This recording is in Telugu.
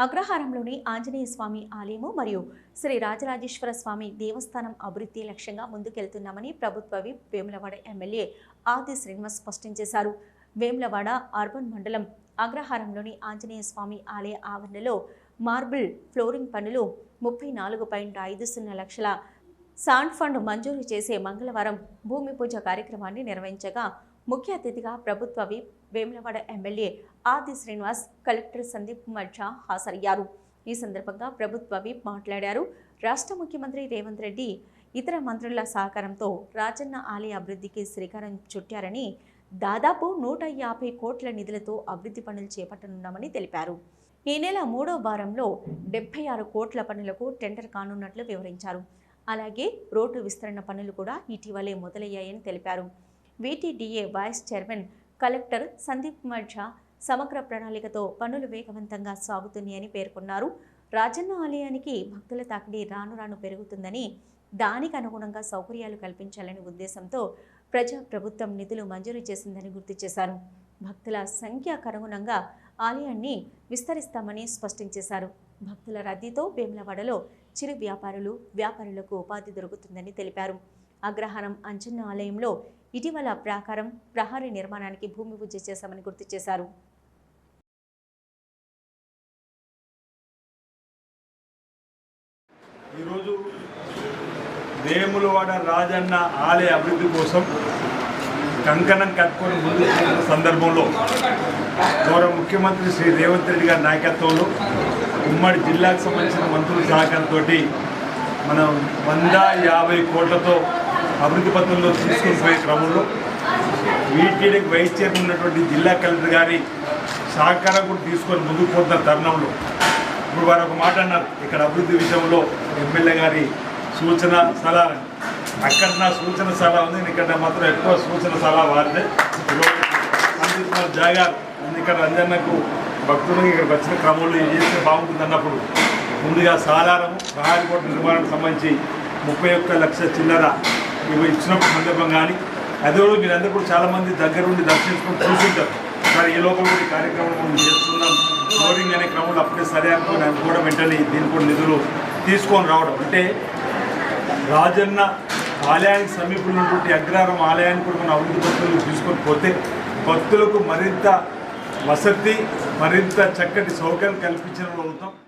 అగ్రహారంలోని ఆంజనేయ స్వామి ఆలయము మరియు శ్రీ రాజరాజేశ్వర స్వామి దేవస్థానం అభివృద్ధి లక్ష్యంగా ముందుకెళ్తున్నామని ప్రభుత్వ విప్ వేములవాడ ఎమ్మెల్యే ఆది శ్రీనివాస్ స్పష్టం చేశారు. వేములవాడ అర్బన్ మండలం అగ్రహారంలోని ఆంజనేయ స్వామి ఆలయ ఆవరణలో మార్బుల్ ఫ్లోరింగ్ పనులు 34.50 లక్షల శాండ్ ఫండ్ మంజూరు చేసే మంగళవారం భూమి పూజ కార్యక్రమాన్ని నిర్వహించగా ముఖ్య అతిథిగా ప్రభుత్వ విప్ వేములవాడ ఎమ్మెల్యే ఆది శ్రీనివాస్, కలెక్టర్ సందీప్ కుమార్ ఝా హాజరయ్యారు. ఈ సందర్భంగా ప్రభుత్వ విప్ మాట్లాడారు. రాష్ట్ర ముఖ్యమంత్రి రేవంత్ రెడ్డి ఇతర మంత్రుల సహకారంతో రాజన్న ఆలయ అభివృద్ధికి శ్రీకారం చుట్టారని, దాదాపు 150 కోట్ల నిధులతో అభివృద్ధి పనులు చేపట్టనున్నామని తెలిపారు. ఈ నెల 3వ వారంలో 76 కోట్ల పనులకు టెండర్ కానున్నట్లు వివరించారు. అలాగే రోడ్డు విస్తరణ పనులు కూడా ఇటీవలే మొదలయ్యాయని తెలిపారు. VTDA vice chairman collector Sandeep Kumar Jha సమగ్ర ప్రణాళికతో పనులు వేగవంతంగా సాగుతున్నాయని పేర్కొన్నారు. రాజన్న ఆలయానికి భక్తుల తాకిడి రాను రాను పెరుగుతుందని, దానికి అనుగుణంగా సౌకర్యాలు కల్పించాలనే ఉద్దేశంతో ప్రభుత్వం నిధులు మంజూరు చేసిందని గుర్తు చేశారు. భక్తుల సంఖ్యకు అనుగుణంగా ఆలయాన్ని విస్తరిస్తామని స్పష్టం చేశారు. భక్తుల రద్దీతో వేములవాడలో చిరు వ్యాపారులకు ఉపాధి దొరుకుతుందని తెలిపారు. అగ్రహారం అంజన్న ఆలయంలో ఇటీవల ప్రాకారం ప్రహరీ నిర్మాణానికి భూమి పూజ చేశామని గుర్తు చేశారు. ఈరోజు వేములవాడ రాజన్న ఆలయ అభివృద్ధి కోసం కంకణం కట్టుకొని ముందు సందర్భంలో గౌరవ ముఖ్యమంత్రి శ్రీ రేవంత్ రెడ్డి గారి నాయకత్వంలో ఉమ్మడి జిల్లాకు సంబంధించిన మంత్రుల సహకారంతో మనం 150 కోట్లతో అభివృద్ధి పత్రంలో తీసుకొని పోయే క్రమంలో వీటీడీకి వైస్ చైర్మన్ ఉన్నటువంటి జిల్లా కలెక్టర్ గారి సహకారం కూడా తీసుకొని ముందుకు పోతున్న తరుణంలో ఇప్పుడు వారు ఒక మాట అన్నారు, ఇక్కడ అభివృద్ధి విషయంలో ఎమ్మెల్యే గారి సూచన సలహా, అక్కడ నా సూచన సలహా ఉంది, ఇక్కడ మాత్రం ఎక్కువ సూచన సలహా వారిదే. సందీప్ కుమార్ ఝా గారు ఇక్కడ రంజన్నకు భక్తులకు ఇక్కడ వచ్చిన క్రమంలో ఇది చేస్తే బాగుంటుంది అన్నప్పుడు ముందుగా సాలారము ప్రహారీ కోట నిర్మాణానికి సంబంధించి 31 లక్షల చిల్లర ఇవి ఇచ్చినప్పుడు సందర్భం కానీ అదే రోజు మీరందరూ కూడా చాలామంది దగ్గర ఉండి దర్శించుకొని చూస్తుంటారు. మరి ఈ లోపల కూడా ఈ కార్యక్రమం మనం చేస్తున్నాం ఫ్లోరింగ్ అనే క్రమంలో అప్పుడే సరే అనుకుని కూడా వెంటనే దీని కూడా నిధులు తీసుకొని రావడం అంటే రాజన్న ఆలయానికి సమీపంలో ఉన్నటువంటి అగ్రహారం ఆలయాన్ని కూడా మనం అభివృద్ధి పత్రులు తీసుకొని పోతే భక్తులకు మరింత వసతి, మరింత చక్కటి సౌకర్యం కల్పించడం అవుతాం.